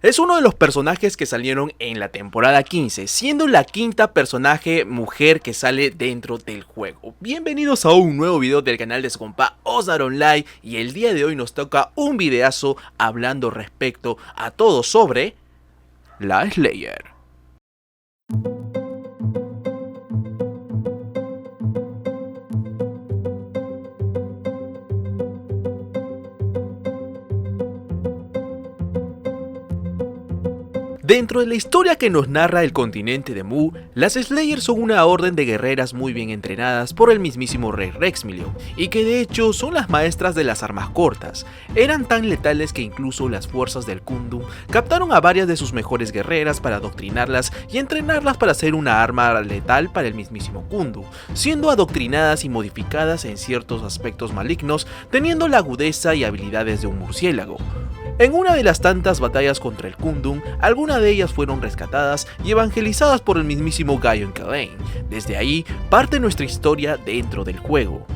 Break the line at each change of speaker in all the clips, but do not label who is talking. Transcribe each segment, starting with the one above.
Es uno de los personajes que salieron en la temporada 15, siendo la quinta personaje mujer que sale dentro del juego. Bienvenidos a un nuevo video del canal de su compa Osnar Online, y el día de hoy nos toca un videazo hablando respecto a todo sobre la Slayer. Dentro de la historia que nos narra el continente de Mu, las Slayer son una orden de guerreras muy bien entrenadas por el mismísimo rey Rexmilion, y que de hecho son las maestras de las armas cortas. Eran tan letales que incluso las fuerzas del Kundum captaron a varias de sus mejores guerreras para adoctrinarlas y entrenarlas para ser una arma letal para el mismísimo Kundum, siendo adoctrinadas y modificadas en ciertos aspectos malignos, teniendo la agudeza y habilidades de un murciélago. En una de las tantas batallas contra el Kundum, algunas de ellas fueron rescatadas y evangelizadas por el mismísimo Gaion Kalein. Desde ahí parte nuestra historia dentro del juego.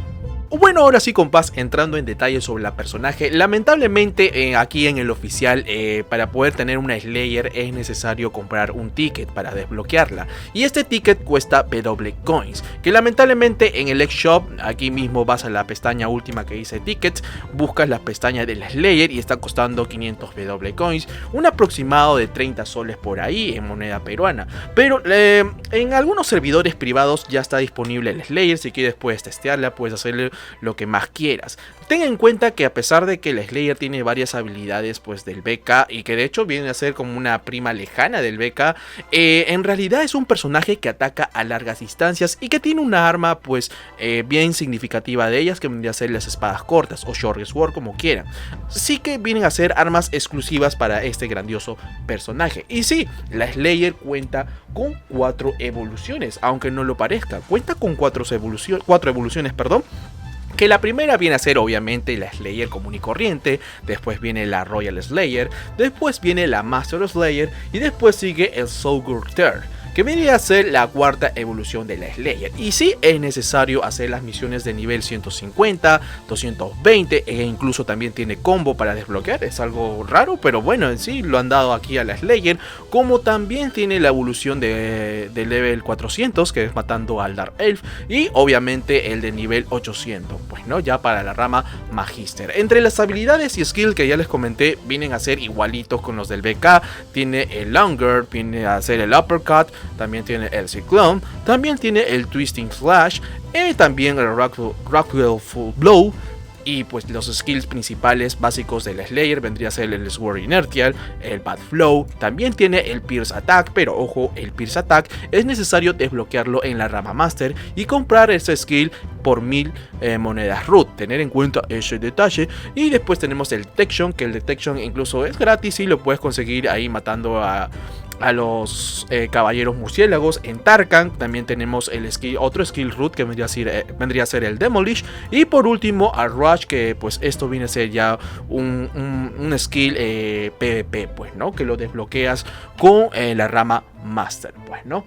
Bueno, ahora sí, compás, entrando en detalle sobre la personaje, lamentablemente aquí en el oficial para poder tener una Slayer es necesario comprar un ticket para desbloquearla, y este ticket cuesta W Coins, que lamentablemente en el X-Shop, aquí mismo vas a la pestaña última que dice Tickets, buscas la pestaña de la Slayer y está costando 500 W Coins, un aproximado de 30 soles por ahí en moneda peruana, pero en algunos servidores privados ya está disponible el Slayer. Si quieres puedes testearla, puedes hacerle lo que más quieras. Ten en cuenta que a pesar de que el Slayer tiene varias habilidades pues del BK, y que de hecho viene a ser como una prima lejana del BK, en realidad es un personaje que ataca a largas distancias y que tiene una arma pues bien significativa de ellas, que vendría a ser las espadas cortas o short sword, como quieran. Sí que vienen a ser armas exclusivas para este grandioso personaje. Y sí, la Slayer cuenta con 4 evoluciones, aunque no lo parezca. Cuenta con 4 evoluciones, perdón. Que la primera viene a ser obviamente la Slayer común y corriente, después viene la Royal Slayer, después viene la Master Slayer y después sigue el Soulgurter, que vendría a ser la cuarta evolución de la Slayer. Y sí es necesario hacer las misiones de nivel 150, 220 e incluso también tiene combo para desbloquear. Es algo raro, pero bueno, en sí lo han dado aquí a la Slayer. Como también tiene la evolución de level 400, que es matando al Dark Elf, y obviamente el de nivel 800, pues no, ya para la rama Magister. Entre las habilidades y skills que ya les comenté, vienen a ser igualitos con los del BK. Tiene el Longer, viene a ser el Uppercut, también tiene el Cyclone, también tiene el Twisting Slash, y también el Rockwell Full Blow. Y pues los skills principales básicos de la Slayer vendría a ser el Sword Inertial, el Bad Flow, también tiene el Pierce Attack, pero ojo, el Pierce Attack es necesario desbloquearlo en la rama Master y comprar ese skill por 1000 monedas root, tener en cuenta ese detalle. Y después tenemos el Detection, que el Detection incluso es gratis y lo puedes conseguir ahí matando a los caballeros murciélagos. En Tarkhan también tenemos el otro skill root que vendría a ser el Demolish. Y por último a Rush, que pues esto viene a ser ya un skill PvP, pues no, que lo desbloqueas con la rama Master, pues no.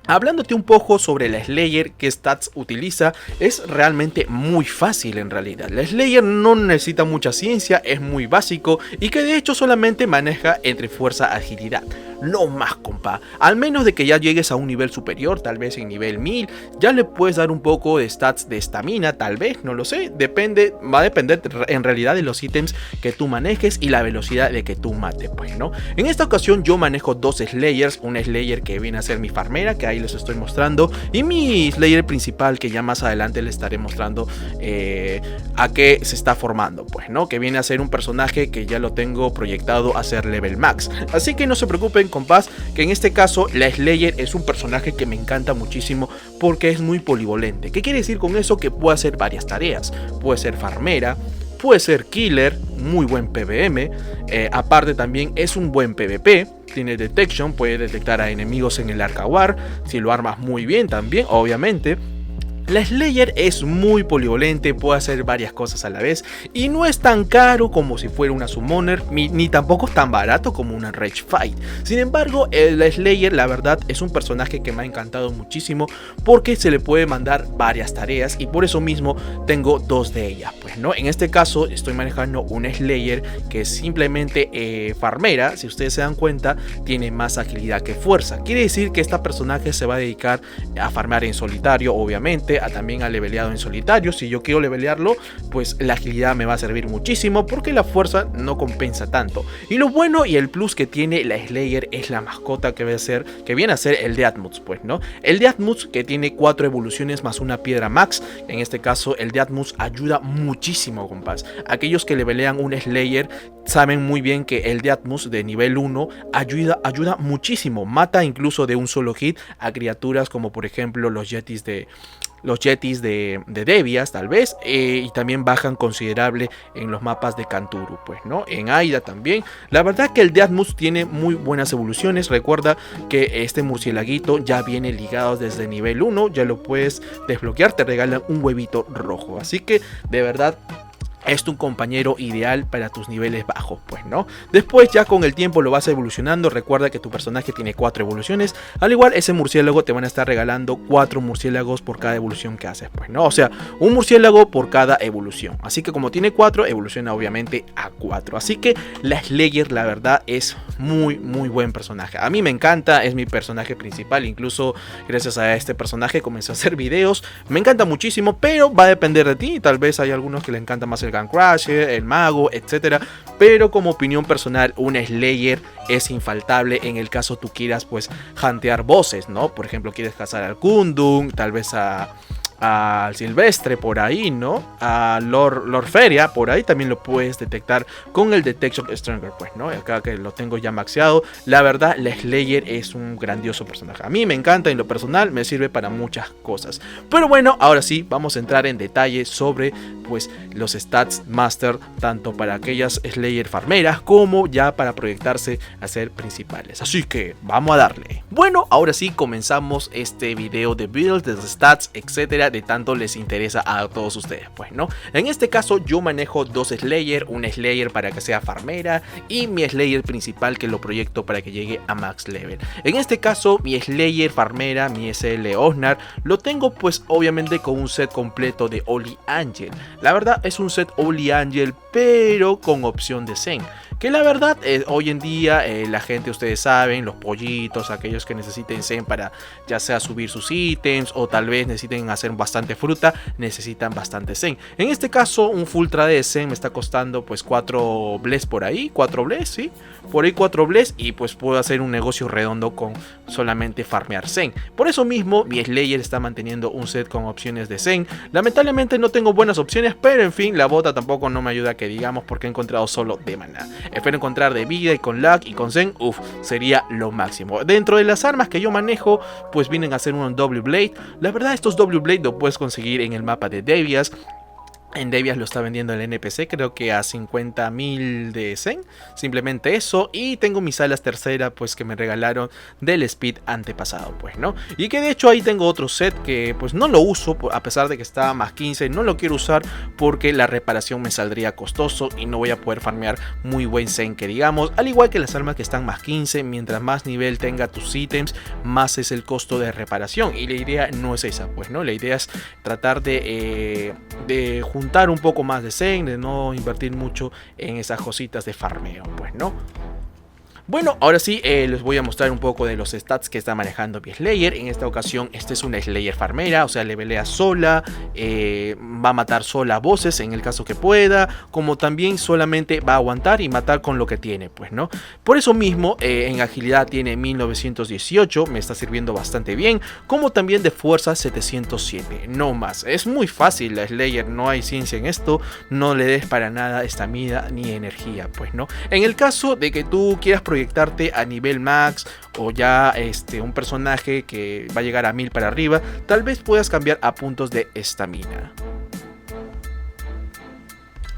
Hablándote un poco sobre la Slayer, qué stats utiliza, es realmente muy fácil en realidad. La Slayer no necesita mucha ciencia, es muy básico y que de hecho solamente maneja entre fuerza, agilidad. No más, compa. Al menos de que ya llegues a un nivel superior, tal vez en nivel 1000, ya le puedes dar un poco de stats de estamina, tal vez, no lo sé. Va a depender en realidad de los ítems que tú manejes y la velocidad de que tú mates, pues, ¿no? En esta ocasión yo manejo 2 Slayers, una Slayer que viene a ser mi farmera, que ahí les estoy mostrando, y mi Slayer principal, que ya más adelante les estaré mostrando a qué se está formando, pues, ¿no? Que viene a ser un personaje que ya lo tengo proyectado a ser level max. Así que no se preocupen, compás, que en este caso la Slayer es un personaje que me encanta muchísimo porque es muy polivalente. ¿Qué quiere decir con eso? Que puede hacer varias tareas. Puede ser farmera, puede ser killer, muy buen PvM, aparte también es un buen PvP. Tiene Detection, puede detectar a enemigos en el Arca War, si lo armas muy bien también, obviamente. La Slayer es muy polivalente, puede hacer varias cosas a la vez y no es tan caro como si fuera una Summoner, ni tampoco es tan barato como una Rage Fight. Sin embargo, la Slayer la verdad es un personaje que me ha encantado muchísimo porque se le puede mandar varias tareas y por eso mismo tengo dos de ellas, pues no. En este caso estoy manejando una Slayer que es simplemente farmera. Si ustedes se dan cuenta, tiene más agilidad que fuerza. Quiere decir que esta personaje se va a dedicar a farmear en solitario, obviamente, también a leveleado en solitario. Si yo quiero levelearlo, pues la agilidad me va a servir muchísimo porque la fuerza no compensa tanto. Y lo bueno y el plus que tiene la Slayer es la mascota que viene a ser el Deathmoods, pues no. El Deathmoods que tiene 4 evoluciones más una piedra max. En este caso el Deathmoods ayuda muchísimo, compás. Aquellos que levelean un Slayer saben muy bien que el Deathmoods de nivel 1 ayuda muchísimo. Mata incluso de un solo hit a criaturas como por ejemplo los Yetis de Devias tal vez, y también bajan considerable en los mapas de Canturu, pues no, en Aida también. La verdad que el Deathmoods tiene muy buenas evoluciones. Recuerda que este murcielaguito ya viene ligado desde nivel 1, ya lo puedes desbloquear, te regalan un huevito rojo, así que de verdad es un compañero ideal para tus niveles bajos, pues no. Después ya con el tiempo lo vas evolucionando. Recuerda que tu personaje tiene 4 evoluciones. Al igual ese murciélago te van a estar regalando 4 murciélagos por cada evolución que haces, pues no. O sea, un murciélago por cada evolución. Así que como tiene 4, evoluciona obviamente a 4. Así que la Slayer la verdad es muy buen personaje. A mí me encanta, es mi personaje principal. Incluso gracias a este personaje comencé a hacer videos. Me encanta muchísimo, pero va a depender de ti. Tal vez hay algunos que le encanta más el Gunkrusher, el mago, etcétera, pero como opinión personal, un Slayer es infaltable en el caso tú quieras pues huntear bosses, ¿no? Por ejemplo, quieres cazar al Kundun, tal vez al Silvestre por ahí, ¿no? A Lord Feria, por ahí también lo puedes detectar con el Detection Stronger, pues, ¿no? Acá que lo tengo ya maxeado. La verdad, la Slayer es un grandioso personaje. A mí me encanta, en lo personal me sirve para muchas cosas. Pero bueno, ahora sí, vamos a entrar en detalle sobre pues los stats master, tanto para aquellas Slayer farmeras como ya para proyectarse a ser principales. Así que vamos a darle. Bueno, ahora sí comenzamos este video de builds, de stats, etcétera, de tanto les interesa a todos ustedes, pues no. En este caso yo manejo dos Slayer, un Slayer para que sea farmera y mi Slayer principal que lo proyecto para que llegue a max level. En este caso mi Slayer farmera, mi SL Osnar, lo tengo pues obviamente con un set completo de Holy Angel. La verdad es un set Holy Angel pero con opción de Zen, que la verdad hoy en día la gente, ustedes saben, los pollitos, aquellos que necesiten Zen para ya sea subir sus ítems o tal vez necesiten hacer bastante fruta, necesitan bastante Zen. En este caso un full trade de Zen me está costando pues 4 bless por ahí, 4 bless, sí, por ahí 4 bless, y pues puedo hacer un negocio redondo con solamente farmear Zen. Por eso mismo mi Slayer está manteniendo un set con opciones de Zen. Lamentablemente no tengo buenas opciones, pero en fin, la bota tampoco no me ayuda que digamos, porque he encontrado solo de maná. Espero encontrar de vida y con lag y con Zen, sería lo máximo. Dentro de las armas que yo manejo, pues vienen a ser un Double Blade. La verdad estos Double Blade lo puedes conseguir en el mapa de Devias. En Devias lo está vendiendo el NPC, creo que a 50.000 de Zen, simplemente eso. Y tengo mis alas tercera, pues que me regalaron del Speed antepasado, pues, ¿no? Y que de hecho ahí tengo otro set que pues no lo uso, a pesar de que está más 15, no lo quiero usar porque la reparación me saldría costoso y no voy a poder farmear muy buen Zen, que digamos. Al igual que las armas que están más 15, mientras más nivel tenga tus ítems, más es el costo de reparación. Y la idea no es esa, pues, ¿no? La idea es tratar de juntar un poco más de Zen, de no invertir mucho en esas cositas de farmeo, pues, ¿no? Bueno, ahora sí les voy a mostrar un poco de los stats que está manejando mi Slayer. En esta ocasión este es una Slayer farmera, o sea, levelea sola, va a matar sola bosses en el caso que pueda, como también solamente va a aguantar y matar con lo que tiene, pues, ¿no? Por eso mismo en agilidad tiene 1918, me está sirviendo bastante bien, como también de fuerza 707, no más. Es muy fácil la Slayer, no hay ciencia en esto, no le des para nada estamina ni energía, pues, ¿no? En el caso de que tú quieras proyectarte a nivel max o ya un personaje que va a llegar a 1000 para arriba, tal vez puedas cambiar a puntos de estamina.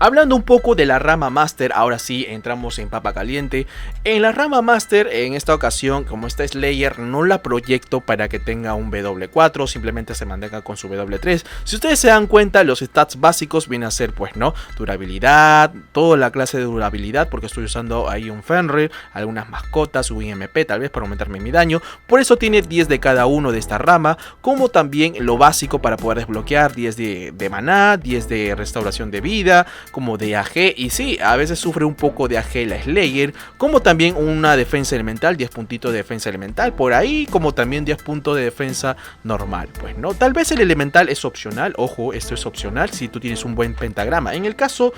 Hablando un poco de la rama Master, ahora sí entramos en papa caliente. En la rama Master, en esta ocasión, como esta Slayer, no la proyecto para que tenga un W4, simplemente se mantenga con su W3. Si ustedes se dan cuenta, los stats básicos vienen a ser, pues, ¿no? Durabilidad, toda la clase de durabilidad, porque estoy usando ahí un Fenrir, algunas mascotas, un IMP, tal vez para aumentarme mi daño. Por eso tiene 10 de cada uno de esta rama, como también lo básico para poder desbloquear 10 de maná, 10 de restauración de vida, como de AG, y sí, a veces sufre un poco de AG la Slayer, como también una defensa elemental, 10 puntitos de defensa elemental por ahí, como también 10 puntos de defensa normal, pues no, tal vez el elemental es opcional, ojo, esto es opcional si tú tienes un buen pentagrama. En el caso,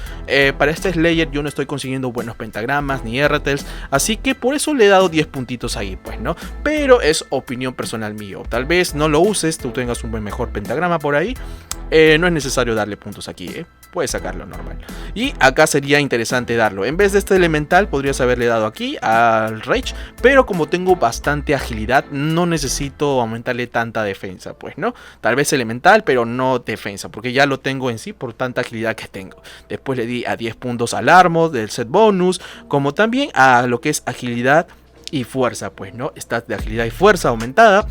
para este Slayer yo no estoy consiguiendo buenos pentagramas ni RTs, así que por eso le he dado 10 puntitos ahí, pues no, pero es opinión personal mío, tal vez no lo uses, tú tengas un buen mejor pentagrama por ahí, no es necesario darle puntos aquí, puedes sacarlo normal. Y acá sería interesante darlo. En vez de este elemental podrías haberle dado aquí al Rage, pero como tengo bastante agilidad no necesito aumentarle tanta defensa, pues no. Tal vez elemental, pero no defensa, porque ya lo tengo en sí por tanta agilidad que tengo. Después le di a 10 puntos al Armor del set bonus, como también a lo que es agilidad y fuerza, pues no. Stats de agilidad y fuerza aumentada.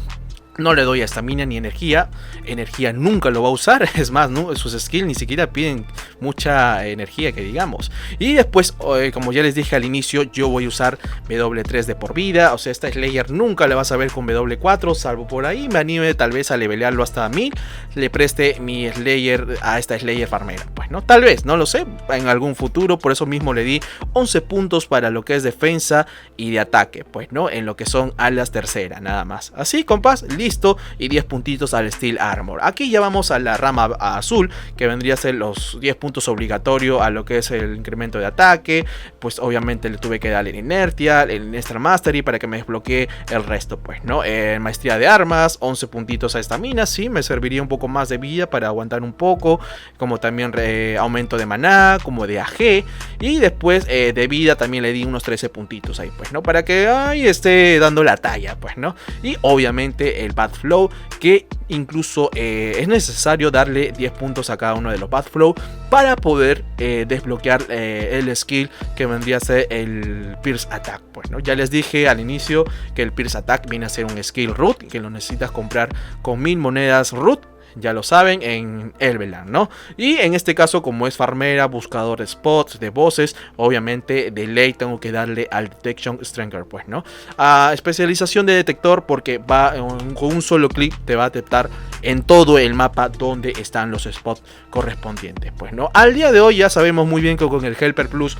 No le doy a estamina ni energía. Energía nunca lo va a usar. Es más, ¿no? Sus skills ni siquiera piden mucha energía, que digamos. Y después, como ya les dije al inicio, yo voy a usar W3 de por vida. O sea, esta Slayer nunca la vas a ver con W4. Salvo por ahí me anime tal vez a levelearlo hasta 1000. Le preste mi Slayer a esta Slayer farmera. Pues no, tal vez, no lo sé. En algún futuro. Por eso mismo le di 11 puntos para lo que es defensa y de ataque. Pues no, en lo que son alas tercera, nada más. Así, compás, listo, y 10 puntitos al Steel Armor. Aquí ya vamos a la rama azul, que vendría a ser los 10 puntos obligatorios a lo que es el incremento de ataque. Pues obviamente le tuve que dar el inertia, el Extra Mastery para que me desbloquee el resto, pues no, maestría de armas, 11 puntitos a estamina, sí, me serviría un poco más de vida para aguantar un poco, como también aumento de maná, como de AG, y después de vida también le di unos 13 puntitos ahí, pues no, para que ahí esté dando la talla, pues no, y obviamente el Bad Flow, que incluso es necesario darle 10 puntos a cada uno de los Bad Flow para poder desbloquear el skill que vendría a ser el Pierce Attack. Pues, ¿no? Ya les dije al inicio que el Pierce Attack viene a ser un skill root, que lo necesitas comprar con 1000 monedas root. Ya lo saben, en Elveland, ¿no? Y en este caso, como es farmera, buscador de spots, de voces, obviamente de ley tengo que darle al Detection Stringer, pues, ¿no? A especialización de detector, porque va con un solo clic te va a detectar en todo el mapa donde están los spots correspondientes, pues, ¿no? Al día de hoy ya sabemos muy bien que con el Helper Plus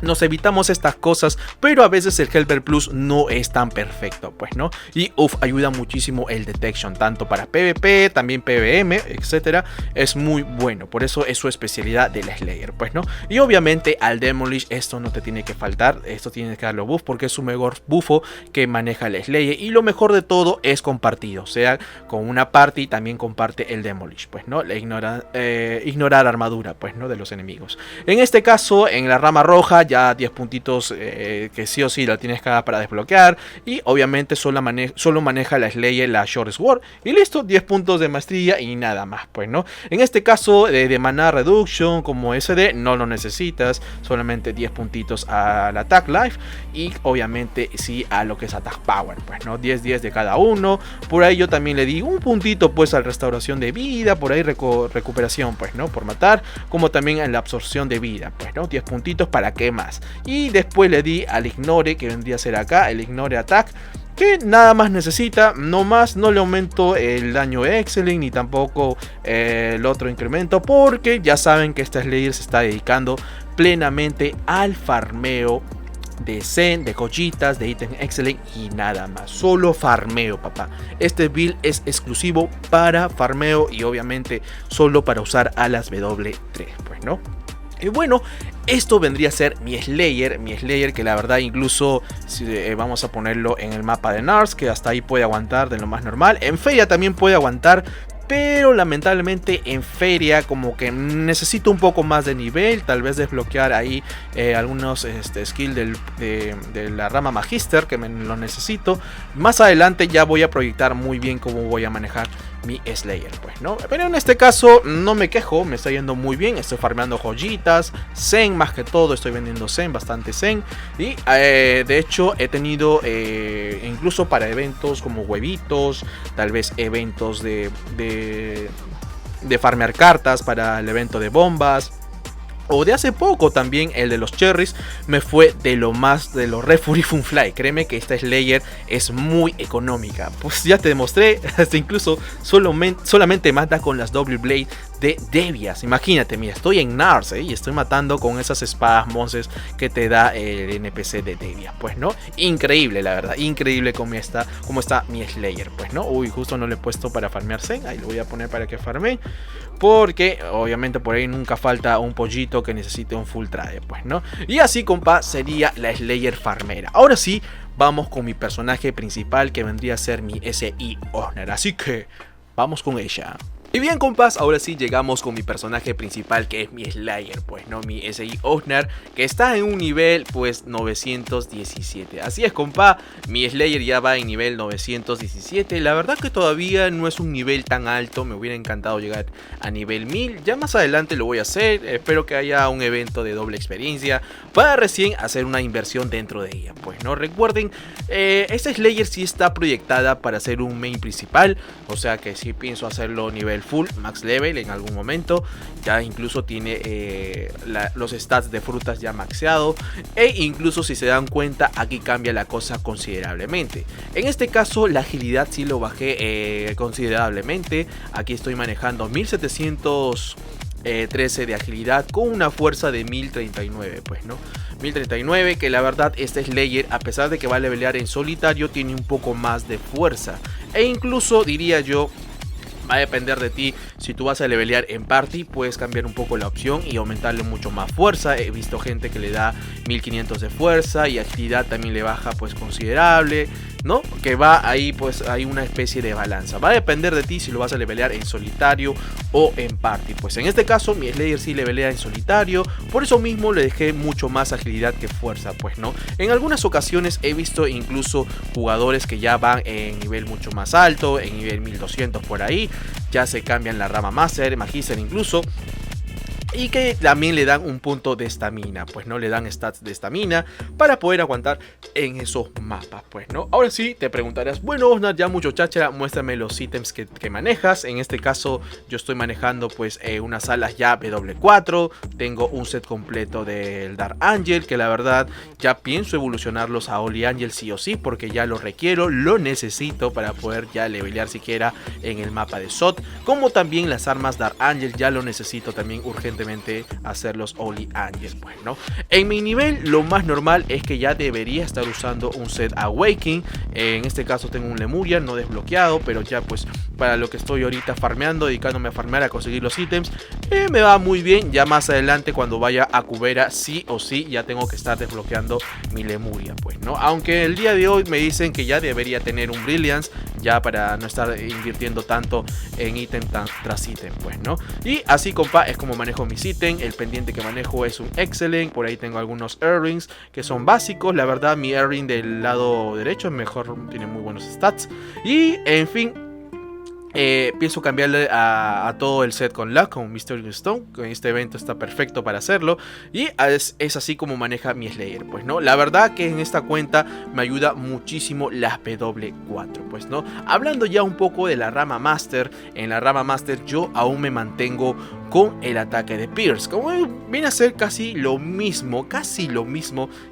nos evitamos estas cosas, pero a veces el Helper Plus no es tan perfecto, pues no, y ayuda muchísimo el Detection, tanto para PvP, también PvM, etcétera, es muy bueno, por eso es su especialidad de la Slayer, pues no, y obviamente al Demolish esto no te tiene que faltar, esto tienes que darle buff porque es su mejor bufo que maneja el Slayer, y lo mejor de todo es compartido, o sea, con una party también comparte el Demolish, pues no, ignorar armadura, pues no, de los enemigos. En este caso, en la rama roja, ya 10 puntitos que sí o sí la tienes que dar para desbloquear. Y obviamente solo maneja la Slayer, la Short Sword. Y listo, 10 puntos de maestría y nada más, pues, ¿no? En este caso, de Mana Reduction como SD, no lo necesitas. Solamente 10 puntitos al Attack Life. Y obviamente sí a lo que es Attack Power, pues, ¿no? 10 de cada uno. Por ahí yo también le di un puntito, pues, a la restauración de vida. Por ahí recuperación, pues, ¿no? Por matar. Como también en la absorción de vida, pues, ¿no? 10 puntitos para que más. Y después le di al Ignore, que vendría a ser acá, el Ignore Attack, que nada más necesita, no más, no le aumento el daño Excellent ni tampoco el otro incremento, porque ya saben que esta Slayer se está dedicando plenamente al farmeo de Zen, de joyitas, de ítem Excellent y nada más, solo farmeo, papá. Este build es exclusivo para farmeo y obviamente solo para usar a las W3, pues, ¿no? Y bueno, esto vendría a ser mi Slayer que la verdad incluso si, vamos a ponerlo en el mapa de Nars, que hasta ahí puede aguantar de lo más normal. En Feria también puede aguantar, pero lamentablemente en Feria como que necesito un poco más de nivel, tal vez desbloquear ahí algunos skills de la rama Magister que lo necesito. Más adelante ya voy a proyectar muy bien cómo voy a manejar mi Slayer, pues, ¿no? Pero en este caso no me quejo, me está yendo muy bien, estoy farmeando joyitas, Zen más que todo, estoy vendiendo Zen, bastante Zen. Y de hecho he tenido incluso para eventos como huevitos, tal vez eventos de farmear cartas para el evento de bombas. O de hace poco también, el de los cherries, me fue de lo más de los Red Fury Funfly. Créeme que esta Slayer es muy económica. Pues ya te demostré, hasta incluso solamente mata con las Double Blade de Devias. Imagínate, mira, estoy en Nars y estoy matando con esas espadas monces que te da el NPC de Devias. Pues no, increíble la verdad, increíble cómo está mi Slayer. Pues no, uy, justo no le he puesto para farmear Zen. Ahí lo voy a poner para que farme. Porque obviamente por ahí nunca falta un pollito que necesite un full trade, pues, ¿no? Y así, compa, sería la Slayer farmera. Ahora sí, vamos con mi personaje principal, que vendría a ser mi SI Honor. Así que, vamos con ella. Y bien, compas, ahora sí llegamos con mi personaje principal, que es mi Slayer, pues, ¿no? Mi SI Osnar, que está en un nivel, pues, 917. Así es, compa, mi Slayer ya va en nivel 917. La verdad que todavía no es un nivel tan alto, me hubiera encantado llegar a nivel 1000. Ya más adelante lo voy a hacer, espero que haya un evento de doble experiencia para recién hacer una inversión dentro de ella, pues, ¿no? Recuerden, esta Slayer sí está proyectada para ser un main principal, o sea que sí pienso hacerlo nivel full, max level en algún momento. Ya incluso tiene los stats de frutas ya maxeado. E incluso si se dan cuenta, aquí cambia la cosa considerablemente. En este caso la agilidad sí lo bajé considerablemente. Aquí estoy manejando 1713 de agilidad con una fuerza de 1039, pues, ¿no? 1039, que la verdad este Slayer, a pesar de que va a levelear en solitario, tiene un poco más de fuerza. E incluso diría yo, va a depender de ti. Si tú vas a levelear en party, puedes cambiar un poco la opción y aumentarle mucho más fuerza. He visto gente que le da 1500 de fuerza y agilidad también le baja, pues, considerable, ¿no? Que va ahí, pues hay una especie de balanza. Va a depender de ti si lo vas a levelear en solitario o en party. Pues en este caso mi Slayer sí levelea en solitario, por eso mismo le dejé mucho más agilidad que fuerza, pues, ¿no? En algunas ocasiones he visto incluso jugadores que ya van en nivel mucho más alto, en nivel 1200 por ahí, ya se cambian la rama Master, Magister incluso, y que también le dan un punto de estamina, pues, no le dan stats de estamina para poder aguantar en esos mapas, pues, no. Ahora sí te preguntarás, bueno, Osnar, ya mucho cháchara, muéstrame los ítems que manejas. En este caso yo estoy manejando, pues, unas alas ya BW4, tengo un set completo del Dark Angel, que la verdad ya pienso evolucionarlos a Holy Angel sí o sí, porque ya lo requiero, lo necesito para poder ya levelear siquiera en el mapa de SOT, como también las armas Dark Angel ya lo necesito también urgentemente hacer los Holy Angels, pues, ¿no? En mi nivel lo más normal es que ya debería estar usando un set Awakening. En este caso tengo un Lemurian no desbloqueado, pero ya, pues, para lo que estoy ahorita farmeando, dedicándome a farmear, a conseguir los ítems, me va muy bien. Ya más adelante, cuando vaya a Cubera, sí o sí ya tengo que estar desbloqueando mi Lemuria, pues, ¿no? Aunque el día de hoy me dicen que ya debería tener un Brilliance, ya para no estar invirtiendo tanto en ítem tras ítem, pues, ¿no? Y así, compa, es como manejo mis ítems. El pendiente que manejo es un Excellent, por ahí tengo algunos Earrings que son básicos. La verdad, mi Earring del lado derecho es mejor, tiene muy buenos stats. Y, en fin, pienso cambiarle a todo el set con Luck, con Mysterious Stone. En este evento está perfecto para hacerlo. Y es así como maneja mi Slayer, pues, ¿no? La verdad que en esta cuenta me ayuda muchísimo las PW4, pues, ¿no? Hablando ya un poco de la rama Master. En la rama Master yo aún me mantengo con el ataque de Pierce, como viene a ser casi lo mismo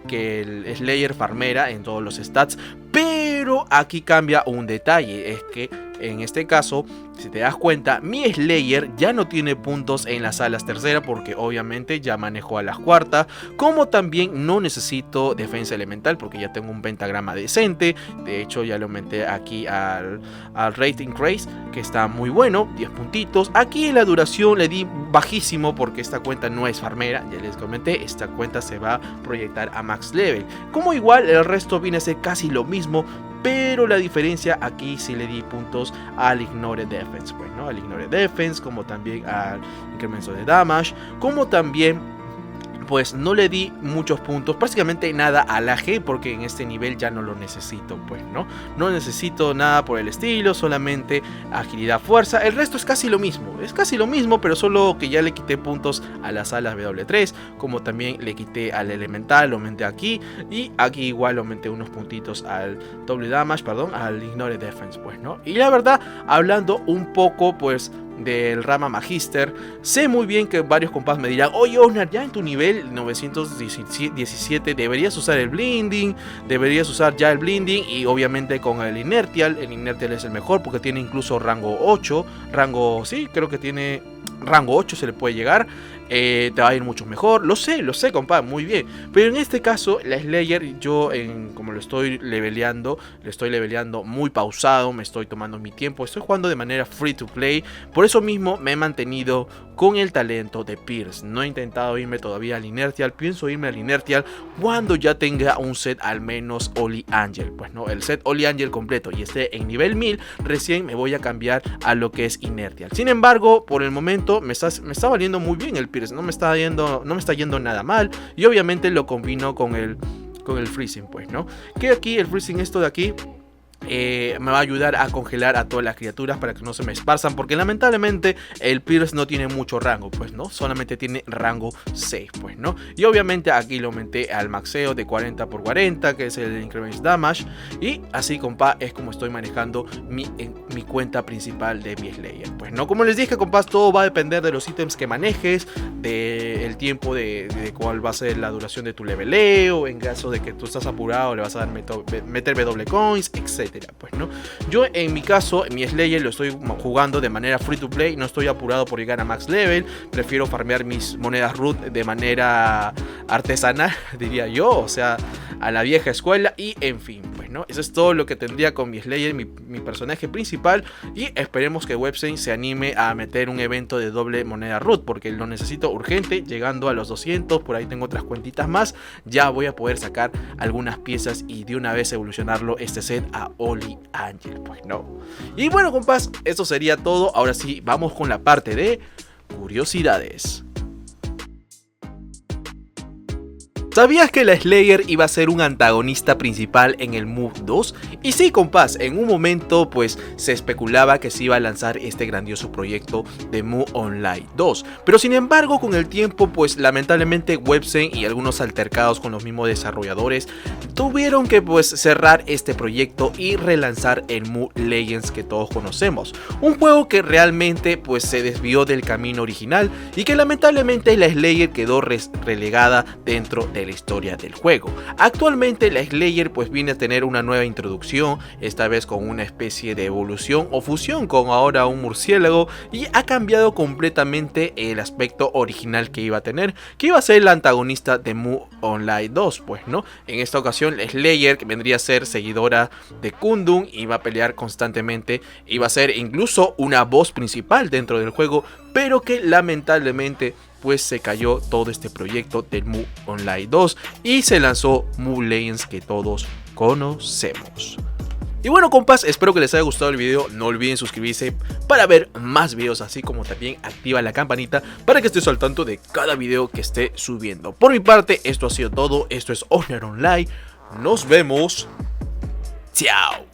que el Slayer farmera en todos los stats. Pero aquí cambia un detalle, es que en este caso, si te das cuenta, mi Slayer ya no tiene puntos en las alas tercera, porque obviamente ya manejo a las cuartas, como también no necesito defensa elemental porque ya tengo un pentagrama decente. De hecho ya le aumenté aquí al Rating Craze, que está muy bueno, 10 puntitos. Aquí en la duración le di bajísimo porque esta cuenta no es farmera, ya les comenté, esta cuenta se va a proyectar a max level. Como igual el resto viene a ser casi lo mismo, pero la diferencia aquí sí le di puntos al Ignore Defense, pues, ¿no? Al Ignore Defense, como también al incremento de damage, como también pues no le di muchos puntos, prácticamente nada a la G, porque en este nivel ya no lo necesito, pues no necesito nada por el estilo, solamente agilidad, fuerza. El resto es casi lo mismo, pero solo que ya le quité puntos a las alas W3, como también le quité al elemental, lo aumenté aquí, y aquí igual aumenté unos puntitos al doble damage, perdón, al ignore defense, pues y la verdad, hablando un poco pues del rama magister, sé muy bien que varios compas me dirán: oye Oxnard, ya en tu nivel 917 deberías usar el blinding, deberías usar ya el blinding, y obviamente con el inertial es el mejor porque tiene incluso rango 8, sí, creo que tiene rango 8, se le puede llegar. Te va a ir mucho mejor, lo sé compa, muy bien, pero en este caso la Slayer, yo como lo estoy leveleando muy pausado, me estoy tomando mi tiempo, estoy jugando de manera free to play, por eso mismo me he mantenido con el talento de Pierce. No he intentado irme todavía al inertial, pienso irme al inertial cuando ya tenga un set al menos Holy Angel, pues el set Holy Angel completo y esté en nivel 1000, recién me voy a cambiar a lo que es inertial. Sin embargo, por el momento me está valiendo muy bien el Pierce, no me está yendo nada mal, y obviamente lo combino con el freezing, pues que aquí el freezing, esto de aquí, me va a ayudar a congelar a todas las criaturas para que no se me esparzan, porque lamentablemente el Pierce no tiene mucho rango, pues solamente tiene rango 6, pues y obviamente aquí lo aumenté al maxeo de 40 por 40, que es el increment damage, y así compa es como estoy manejando mi cuenta principal de mi Slayer, pues como les dije compas, todo va a depender de los ítems que manejes, del tiempo de cuál va a ser la duración de tu leveleo, en caso de que tú estás apurado le vas a dar meter W coins, etc. Pues yo en mi caso, mi Slayer lo estoy jugando de manera free to play, no estoy apurado por llegar a max level, prefiero farmear mis monedas root de manera artesanal, diría yo, o sea, a la vieja escuela, y en fin, pues eso es todo lo que tendría con mi Slayer, mi personaje principal, y esperemos que Websen se anime a meter un evento de doble moneda root, porque lo necesito urgente. Llegando a los 200, por ahí tengo otras cuentitas más, ya voy a poder sacar algunas piezas y de una vez evolucionarlo este set a Holy Angel, pues y bueno compas, eso sería todo. Ahora sí, vamos con la parte de curiosidades. ¿Sabías que la Slayer iba a ser un antagonista principal en el Mu 2? Y sí, compás, en un momento pues se especulaba que se iba a lanzar este grandioso proyecto de Mu Online 2, pero sin embargo con el tiempo pues lamentablemente Websen y algunos altercados con los mismos desarrolladores tuvieron que pues cerrar este proyecto y relanzar el Mu Legends que todos conocemos, un juego que realmente pues se desvió del camino original y que lamentablemente la Slayer quedó relegada dentro de la historia del juego. Actualmente la Slayer pues viene a tener una nueva introducción, esta vez con una especie de evolución o fusión con ahora un murciélago, y ha cambiado completamente el aspecto original que iba a tener, que iba a ser el antagonista de Mu Online 2, pues en esta ocasión la Slayer, que vendría a ser seguidora de Kundun, iba a pelear constantemente, iba a ser incluso una voz principal dentro del juego, pero que lamentablemente pues se cayó todo este proyecto del Mu Online 2 y se lanzó Mu Legends que todos conocemos. Y bueno compas, espero que les haya gustado el video, no olviden suscribirse para ver más videos, así como también activa la campanita para que estés al tanto de cada video que esté subiendo. Por mi parte, esto ha sido todo, esto es Oxnard Online, nos vemos, chao.